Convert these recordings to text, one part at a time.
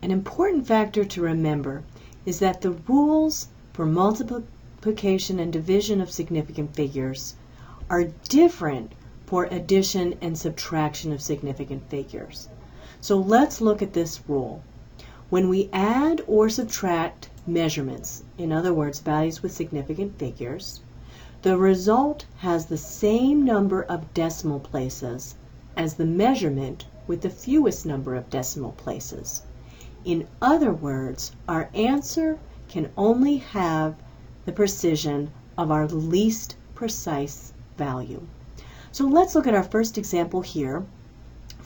An important factor to remember is that the rules for multiplication and division of significant figures are different for addition and subtraction of significant figures. So let's look at this rule. When we add or subtract measurements, in other words, values with significant figures, the result has the same number of decimal places as the measurement with the fewest number of decimal places. In other words, our answer can only have the precision of our least precise value. So let's look at our first example here.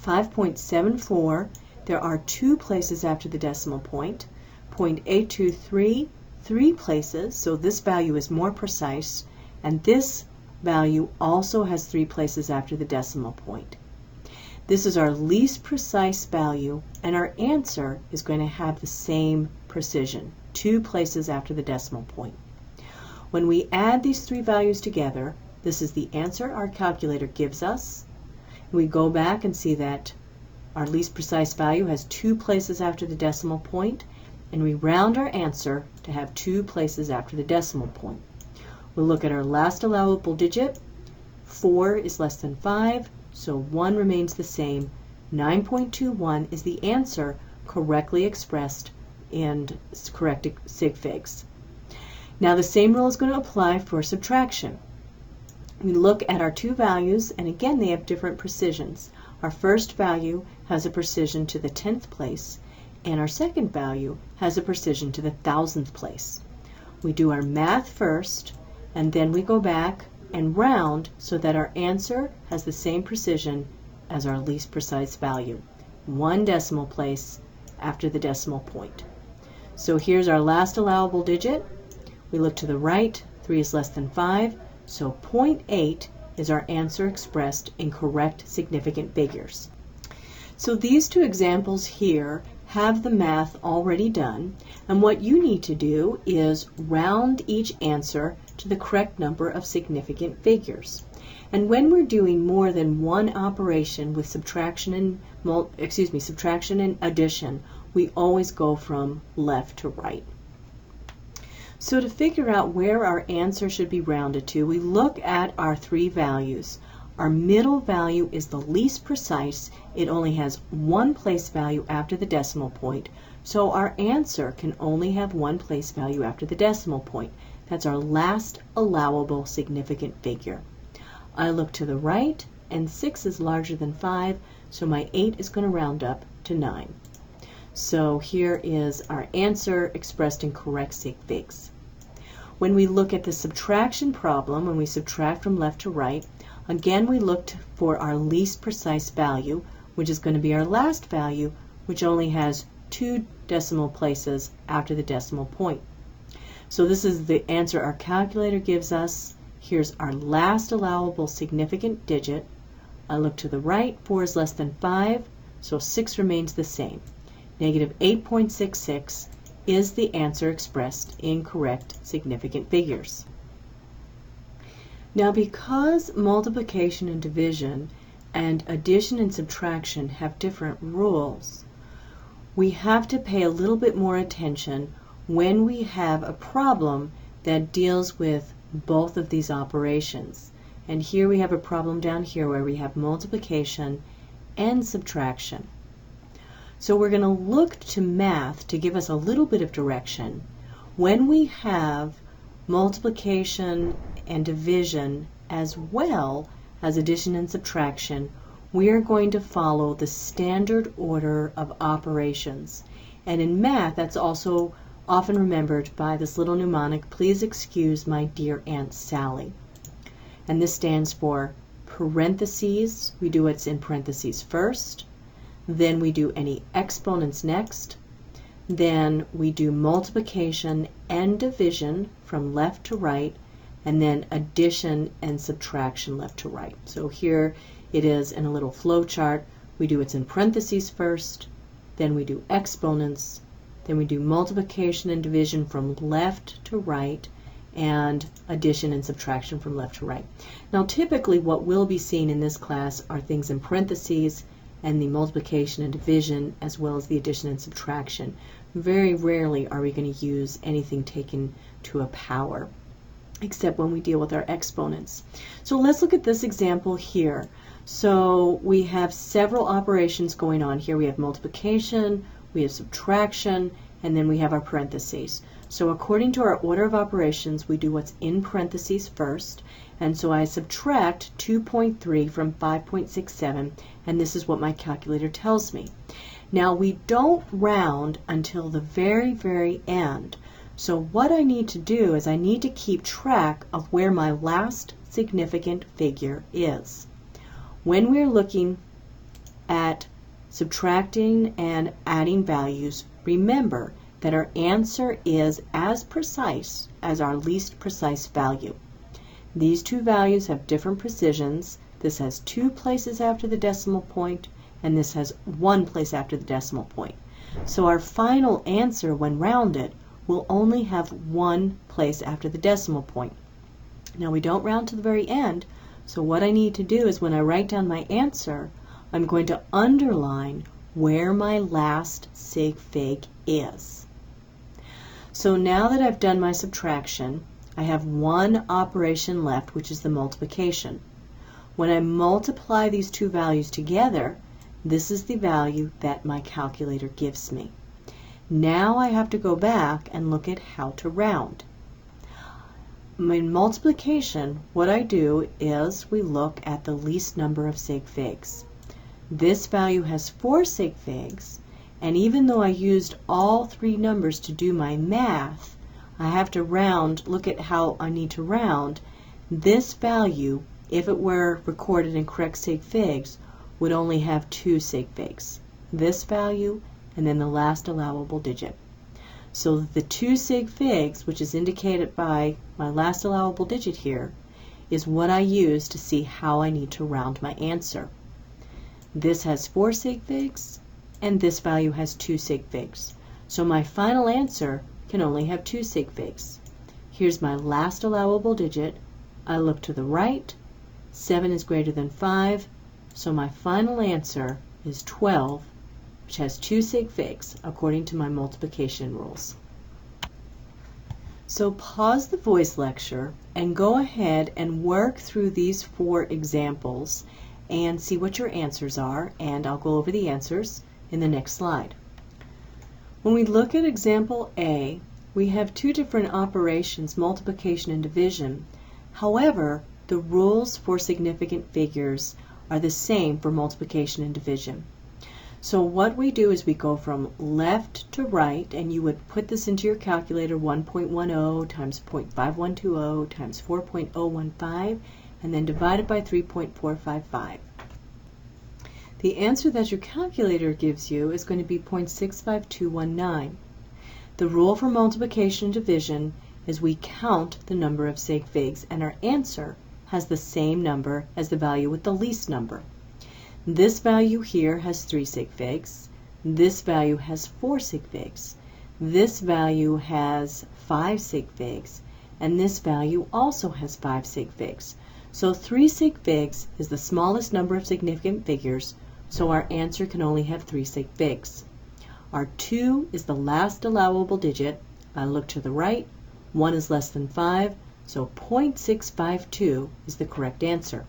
5.74, there are 2 places after the decimal point. 0.823, 3 places, so this value is more precise, and this value also has 3 places after the decimal point. This is our least precise value, and our answer is going to have the same precision, 2 places after the decimal point. When we add these 3 values together, this is the answer our calculator gives us. We go back and see that our least precise value has 2 places after the decimal point, and we round our answer to have 2 places after the decimal point. We'll look at our last allowable digit. 4 is less than 5, so 1 remains the same. 9.21 is the answer correctly expressed in correct sig figs. Now the same rule is going to apply for subtraction. We look at our 2 values, and again they have different precisions. Our first value has a precision to the 10th place, and our second value has a precision to the 1000th place. We do our math first, and then we go back and round so that our answer has the same precision as our least precise value, 1 decimal place after the decimal point. So here's our last allowable digit. We look to the right, 3 is less than 5, so 0.8 is our answer expressed in correct significant figures. So these 2 examples here have the math already done, and what you need to do is round each answer to the correct number of significant figures. And when we're doing more than one operation with subtraction and addition, we always go from left to right. So to figure out where our answer should be rounded to, we look at our 3 values. Our middle value is the least precise. It only has 1 place value after the decimal point, so our answer can only have 1 place value after the decimal point. That's our last allowable significant figure. I look to the right, and 6 is larger than 5, so my 8 is going to round up to 9. So here is our answer expressed in correct sig figs. When we look at the subtraction problem, when we subtract from left to right, again we looked for our least precise value, which is going to be our last value, which only has 2 decimal places after the decimal point. So this is the answer our calculator gives us. Here's our last allowable significant digit. I look to the right, 4 is less than 5, so 6 remains the same. Negative 8.66 is the answer expressed in correct significant figures. Now because multiplication and division and addition and subtraction have different rules, we have to pay a little bit more attention when we have a problem that deals with both of these operations. And here we have a problem down here where we have multiplication and subtraction. So we're going to look to math to give us a little bit of direction. When we have multiplication and division as well as addition and subtraction, we are going to follow the standard order of operations. And in math, that's also often remembered by this little mnemonic, please excuse my dear Aunt Sally. And this stands for parentheses. We do what's in parentheses first. Then we do any exponents next. Then we do multiplication and division from left to right, and then addition and subtraction left to right. So here it is in a little flow chart. We do what's in parentheses first, then we do exponents, then we do multiplication and division from left to right, and addition and subtraction from left to right. Now typically what we'll be seeing in this class are things in parentheses and the multiplication and division, as well as the addition and subtraction. Very rarely are we going to use anything taken to a power, except when we deal with our exponents. So let's look at this example here. So we have several operations going on here. We have multiplication, we have subtraction, and then we have our parentheses. So according to our order of operations, we do what's in parentheses first. And so I subtract 2.3 from 5.67, and this is what my calculator tells me. Now we don't round until the very, very end. So what I need to do is I need to keep track of where my last significant figure is. When we're looking at subtracting and adding values, remember that our answer is as precise as our least precise value. These two values have different precisions. This has 2 places after the decimal point, and this has 1 place after the decimal point. So our final answer, when rounded, will only have 1 place after the decimal point. Now we don't round to the very end, so what I need to do is when I write down my answer, I'm going to underline where my last sig fig is. So now that I've done my subtraction, I have one operation left, which is the multiplication. When I multiply these two values together, this is the value that my calculator gives me. Now I have to go back and look at how to round. In multiplication, what I do is we look at the least number of sig figs. This value has 4 sig figs, and even though I used all 3 numbers to do my math, I have to round, look at how I need to round. This value, if it were recorded in correct sig figs, would only have 2 sig figs. This value and then the last allowable digit. So the 2 sig figs, which is indicated by my last allowable digit here, is what I use to see how I need to round my answer. This has 4 sig figs, and this value has 2 sig figs. So my final answer can only have 2 sig figs. Here's my last allowable digit. I look to the right. 7 is greater than 5, so my final answer is 12, which has 2 sig figs according to my multiplication rules. So pause the voice lecture and go ahead and work through these 4 examples and see what your answers are, and I'll go over the answers in the next slide. When we look at example A, we have 2 different operations, multiplication and division. However, the rules for significant figures are the same for multiplication and division. So what we do is we go from left to right, and you would put this into your calculator, 1.10 times 0.5120 times 4.015, and then divide it by 3.455. The answer that your calculator gives you is going to be 0.65219. The rule for multiplication and division is we count the number of sig figs, and our answer has the same number as the value with the least number. This value here has 3 sig figs. This value has 4 sig figs. This value has 5 sig figs. And this value also has 5 sig figs. So 3 sig figs is the smallest number of significant figures, so our answer can only have 3 sig figs. Our 2 is the last allowable digit. I look to the right. 1 is less than 5, so 0.652 is the correct answer.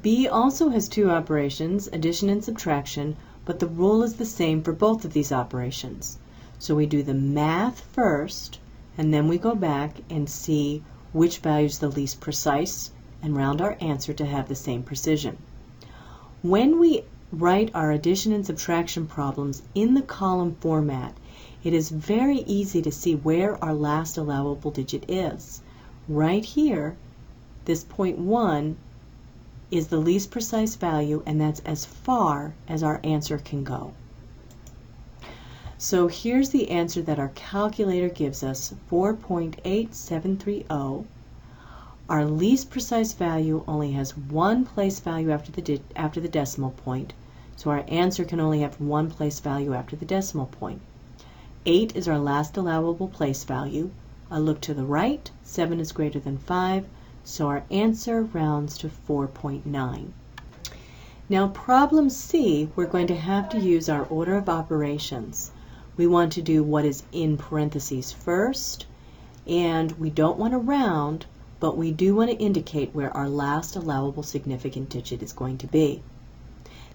B also has 2 operations, addition and subtraction, but the rule is the same for both of these operations. So we do the math first, and then we go back and see which value is the least precise and round our answer to have the same precision. When we write our addition and subtraction problems in the column format, it is very easy to see where our last allowable digit is. Right here, this 0.1 is the least precise value, and that's as far as our answer can go. So here's the answer that our calculator gives us, 4.8730. Our least precise value only has 1 place value after the decimal point, so our answer can only have 1 place value after the decimal point. 8 is our last allowable place value. I look to the right. 7 is greater than 5, so our answer rounds to 4.9. Now problem C, we're going to have to use our order of operations. We want to do what is in parentheses first, and we don't want to round, but we do want to indicate where our last allowable significant digit is going to be.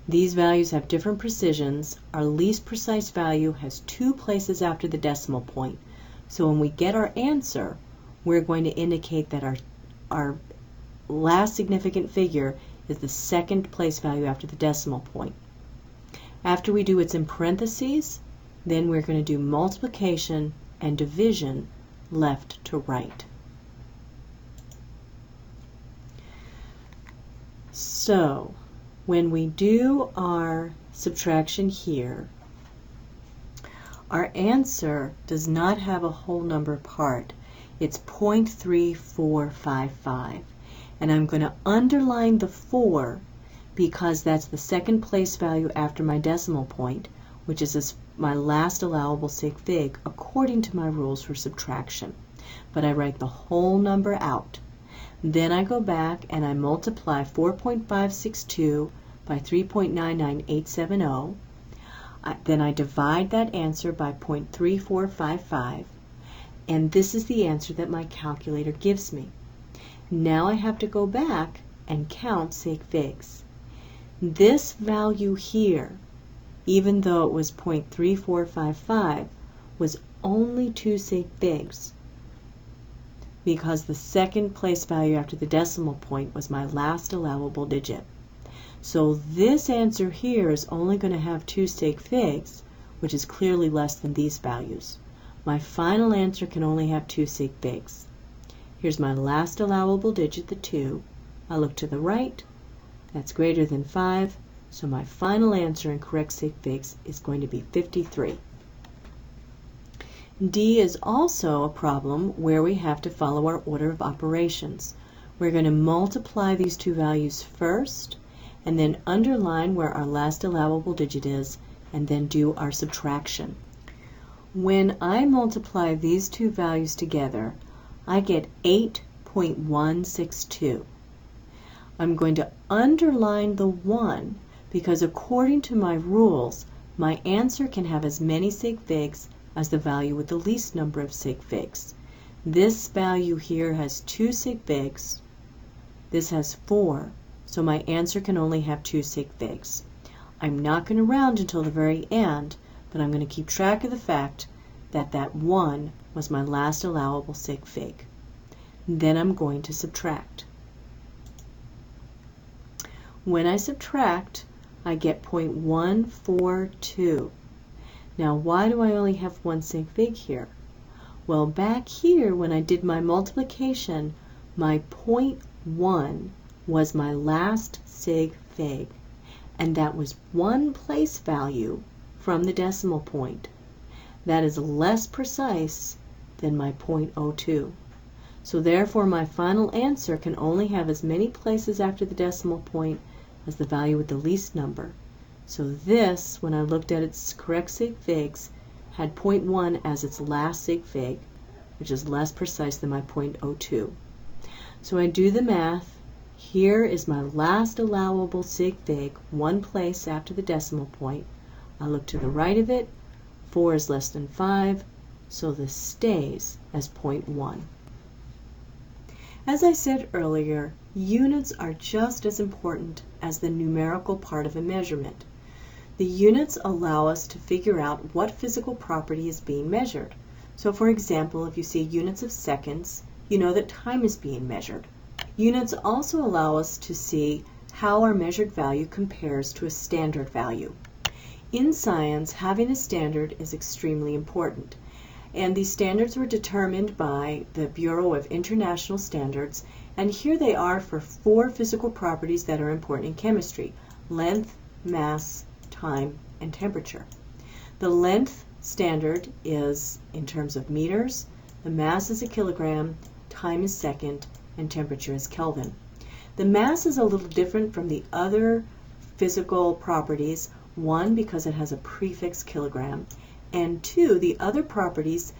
These values have different precisions. Our least precise value has 2 places after the decimal point. So when we get our answer, we're going to indicate that our last significant figure is the second place value after the decimal point. After we do what's in parentheses, then we're going to do multiplication and division left to right. So when we do our subtraction here, our answer does not have a whole number part. It's 0.3455. And I'm going to underline the 4 because that's the second place value after my decimal point, which is my last allowable sig fig according to my rules for subtraction. But I write the whole number out. Then I go back and I multiply 4.562 by 3.99870. Then I divide that answer by 0.3455, and this is the answer that my calculator gives me. Now I have to go back and count sig figs. This value here, even though it was 0.3455, was only 2 sig figs because the second place value after the decimal point was my last allowable digit. So this answer here is only going to have 2 sig figs, which is clearly less than these values. My final answer can only have 2 sig figs. Here's my last allowable digit, the 2. I look to the right. That's greater than 5. So my final answer in correct sig figs is going to be 53. D is also a problem where we have to follow our order of operations. We're going to multiply these 2 values first, and then underline where our last allowable digit is, and then do our subtraction. When I multiply these 2 values together, I get 8.162. I'm going to underline the 1 because according to my rules, my answer can have as many sig figs as the value with the least number of sig figs. This value here has 2 sig figs. This has 4, so my answer can only have 2 sig figs. I'm not going to round until the very end, but I'm going to keep track of the fact that that 1 was my last allowable sig fig. Then I'm going to subtract. When I subtract, I get 0.142. Now, why do I only have 1 sig fig here? Well, back here, when I did my multiplication, my 0.1 was my last sig fig, and that was 1 place value from the decimal point. That is less precise than my 0.02. So therefore, my final answer can only have as many places after the decimal point as the value with the least number. So this, when I looked at its correct sig figs, had 0.1 as its last sig fig, which is less precise than my 0.02. So I do the math. Here is my last allowable sig fig, 1 place after the decimal point. I look to the right of it. 4 is less than 5, so this stays as 0.1. As I said earlier, units are just as important as the numerical part of a measurement. The units allow us to figure out what physical property is being measured. So for example, if you see units of seconds, you know that time is being measured. Units also allow us to see how our measured value compares to a standard value. In science, having a standard is extremely important. And these standards were determined by the Bureau of International Standards, and here they are for 4 physical properties that are important in chemistry: length, mass, time, and temperature. The length standard is in terms of meters, the mass is a kilogram, time is second, and temperature is Kelvin. The mass is a little different from the other physical properties, 1, because it has a prefix kilogram, and 2, the other properties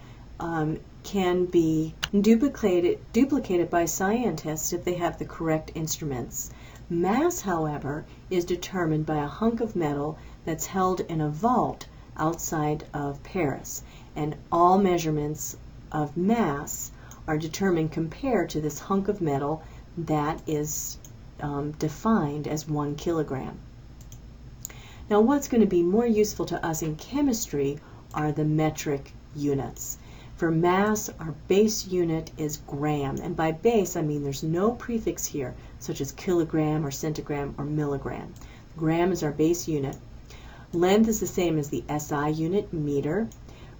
can be duplicated by scientists if they have the correct instruments. Mass, however, is determined by a hunk of metal that's held in a vault outside of Paris, and all measurements of mass are determined compared to this hunk of metal that is defined as 1 kilogram. Now, what's going to be more useful to us in chemistry are the metric units. For mass, our base unit is gram, and by base I mean there's no prefix here, such as kilogram or centigram or milligram. Gram is our base unit. Length is the same as the SI unit, meter.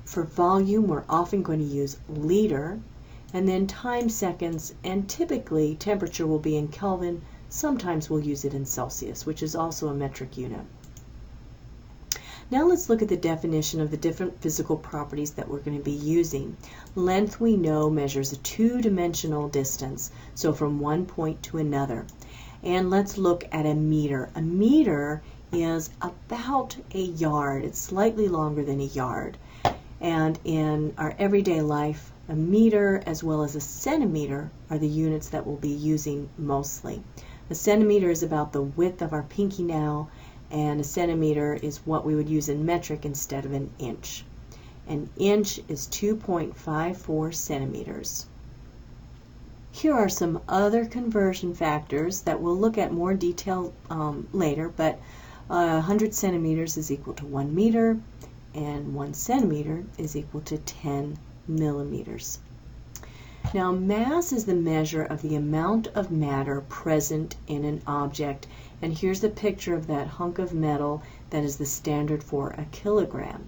For volume, we're often going to use liter, and then time, seconds, and typically temperature will be in Kelvin. Sometimes we'll use it in Celsius, which is also a metric unit. Now let's look at the definition of the different physical properties that we're going to be using. Length, we know, measures a two-dimensional distance, so from one point to another. And let's look at a meter. A meter is about a yard. It's slightly longer than a yard. And in our everyday life, a meter as well as a centimeter are the units that we'll be using mostly. A centimeter is about the width of our pinky nail, and a centimeter is what we would use in metric instead of an inch. An inch is 2.54 centimeters. Here are some other conversion factors that we'll look at more detail later, but 100 centimeters is equal to 1 meter, and 1 centimeter is equal to 10 millimeters. Now, mass is the measure of the amount of matter present in an object, and here's a picture of that hunk of metal that is the standard for a kilogram.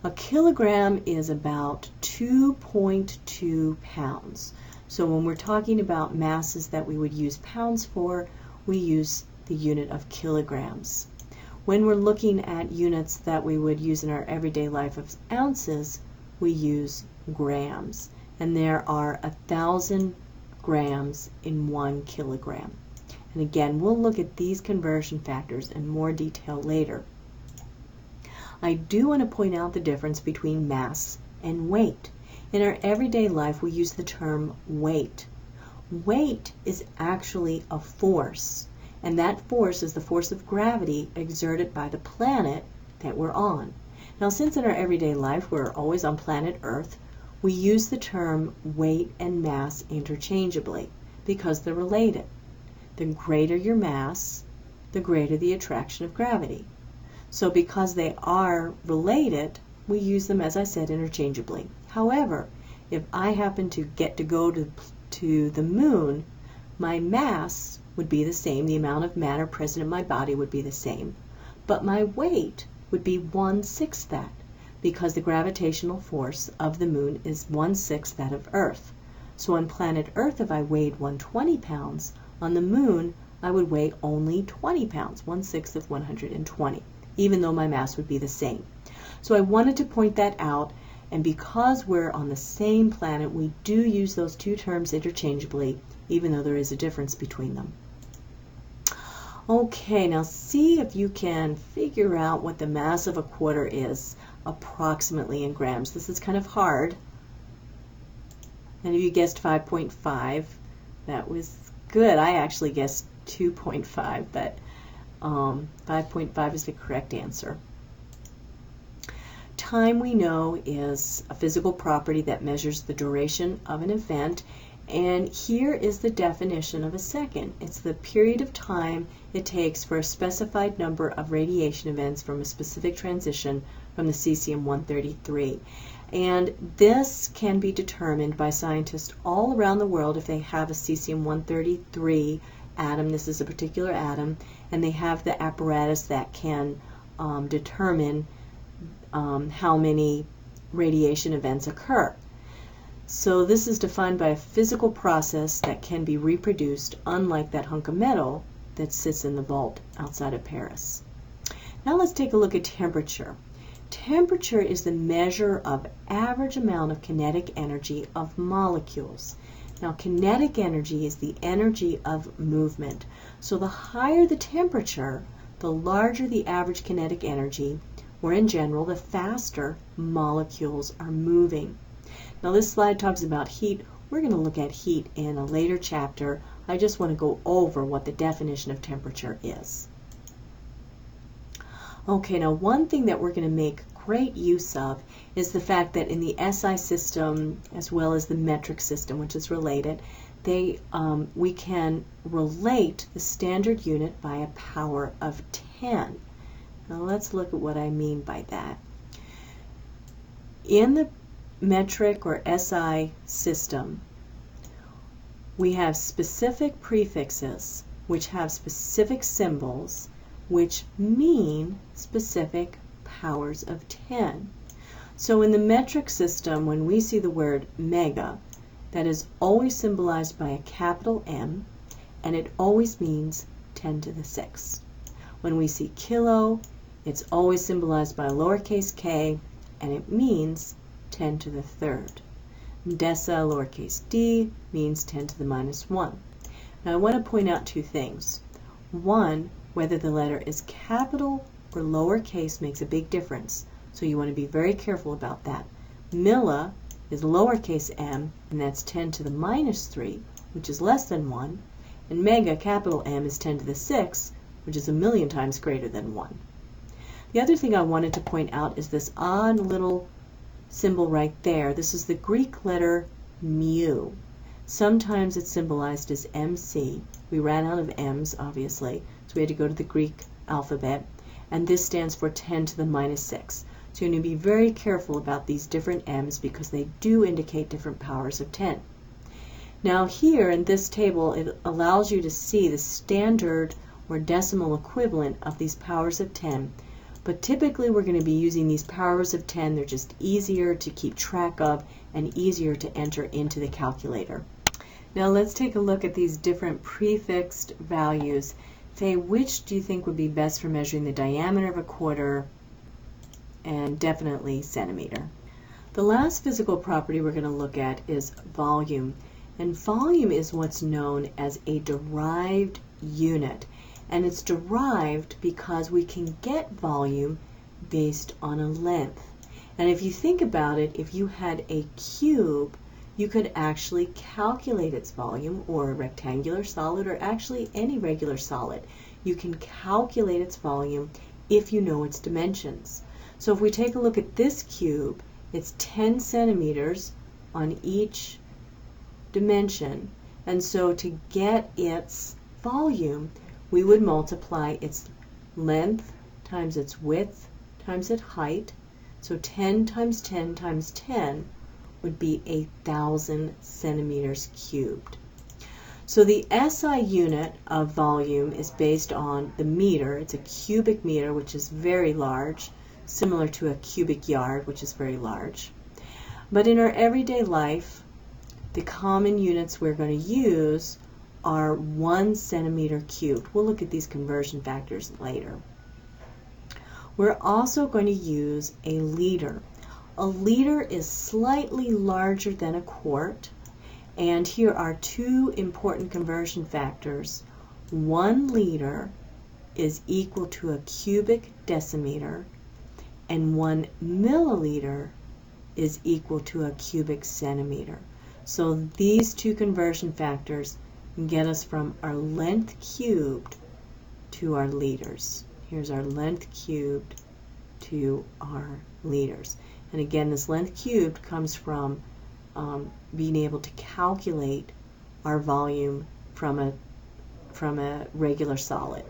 A kilogram is about 2.2 pounds. So when we're talking about masses that we would use pounds for, we use the unit of kilograms. When we're looking at units that we would use in our everyday life of ounces, we use grams. And there are 1,000 grams in 1 kilogram. And again, we'll look at these conversion factors in more detail later. I do want to point out the difference between mass and weight. In our everyday life, we use the term weight. Weight is actually a force, and that force is the force of gravity exerted by the planet that we're on. Now, since in our everyday life we're always on planet Earth, we use the term weight and mass interchangeably because they're related. The greater your mass, the greater the attraction of gravity. So because they are related, we use them, as I said, interchangeably. However, if I happen to get to go to the moon, my mass would be the same, the amount of matter present in my body would be the same, but my weight would be 1/6 that, because the gravitational force of the moon is 1/6 that of Earth. So on planet Earth, if I weighed 120 pounds, on the moon I would weigh only 20 pounds, 1/6 of 120, even though my mass would be the same. So I wanted to point that out, and because we're on the same planet, we do use those two terms interchangeably, even though there is a difference between them. Okay, now see if you can figure out what the mass of a quarter is approximately in grams. This is kind of hard. And if you guessed 5.5, that was good. I actually guessed 2.5, but 5.5 is the correct answer. Time, we know, is a physical property that measures the duration of an event, and here is the definition of a second. It's the period of time it takes for a specified number of radiation events from a specific transition from the cesium-133. And this can be determined by scientists all around the world if they have a cesium-133 atom. This is a particular atom, and they have the apparatus that can determine how many radiation events occur. So this is defined by a physical process that can be reproduced, unlike that hunk of metal that sits in the vault outside of Paris. Now let's take a look at temperature. Temperature is the measure of average amount of kinetic energy of molecules. Now, kinetic energy is the energy of movement. So the higher the temperature, the larger the average kinetic energy, or in general, the faster molecules are moving. Now, this slide talks about heat. We're going to look at heat in a later chapter I just want to go over what the definition of temperature is. Okay, now one thing that we're going to make great use of is the fact that in the SI system as well as the metric system, which is related, we can relate the standard unit by a power of 10. Now let's look at what I mean by that. In the metric or SI system, we have specific prefixes which have specific symbols which mean specific powers of 10. So in the metric system, when we see the word mega, that is always symbolized by a capital M, and it always means 10 to the 6. When we see kilo, it's always symbolized by a lowercase k, and it means 10 to the 3rd. Deci, lowercase d, means 10 to the minus 1. Now I want to point out two things. One, whether the letter is capital or lowercase makes a big difference, so you want to be very careful about that. Milli is lowercase m, and that's 10 to the minus 3, which is less than 1, and mega, capital M, is 10 to the 6, which is a million times greater than 1. The other thing I wanted to point out is this odd little symbol right there. This is the Greek letter mu. Sometimes it's symbolized as MC. We ran out of M's, obviously, so we had to go to the Greek alphabet, and this stands for 10 to the minus 6. So you need to be very careful about these different M's because they do indicate different powers of 10. Now here in this table, it allows you to see the standard or decimal equivalent of these powers of 10, but typically we're going to be using these powers of 10. They're just easier to keep track of and easier to enter into the calculator. Now let's take a look at these different prefixed values. Say, which do you think would be best for measuring the diameter of a quarter, and definitely centimeter. The last physical property we're going to look at is volume. And volume is what's known as a derived unit. And it's derived because we can get volume based on a length. And if you think about it, if you had a cube, you could actually calculate its volume, or a rectangular solid, or actually any regular solid. You can calculate its volume if you know its dimensions. So if we take a look at this cube, it's 10 centimeters on each dimension. And so to get its volume, we would multiply its length times its width times its height. So 10 times 10 times 10 would be 1,000 centimeters cubed. So the SI unit of volume is based on the meter. It's a cubic meter, which is very large, similar to a cubic yard, which is very large. But in our everyday life, the common units we're going to use are 1 centimeter cubed. We'll look at these conversion factors later. We're also going to use a liter. A liter is slightly larger than a quart, and here are two important conversion factors. 1 liter is equal to a cubic decimeter, and 1 milliliter is equal to a cubic centimeter. So these two conversion factors get us from our length cubed to our liters. Here's our length cubed to our liters. And again, this length cubed comes from being able to calculate our volume from a regular solid.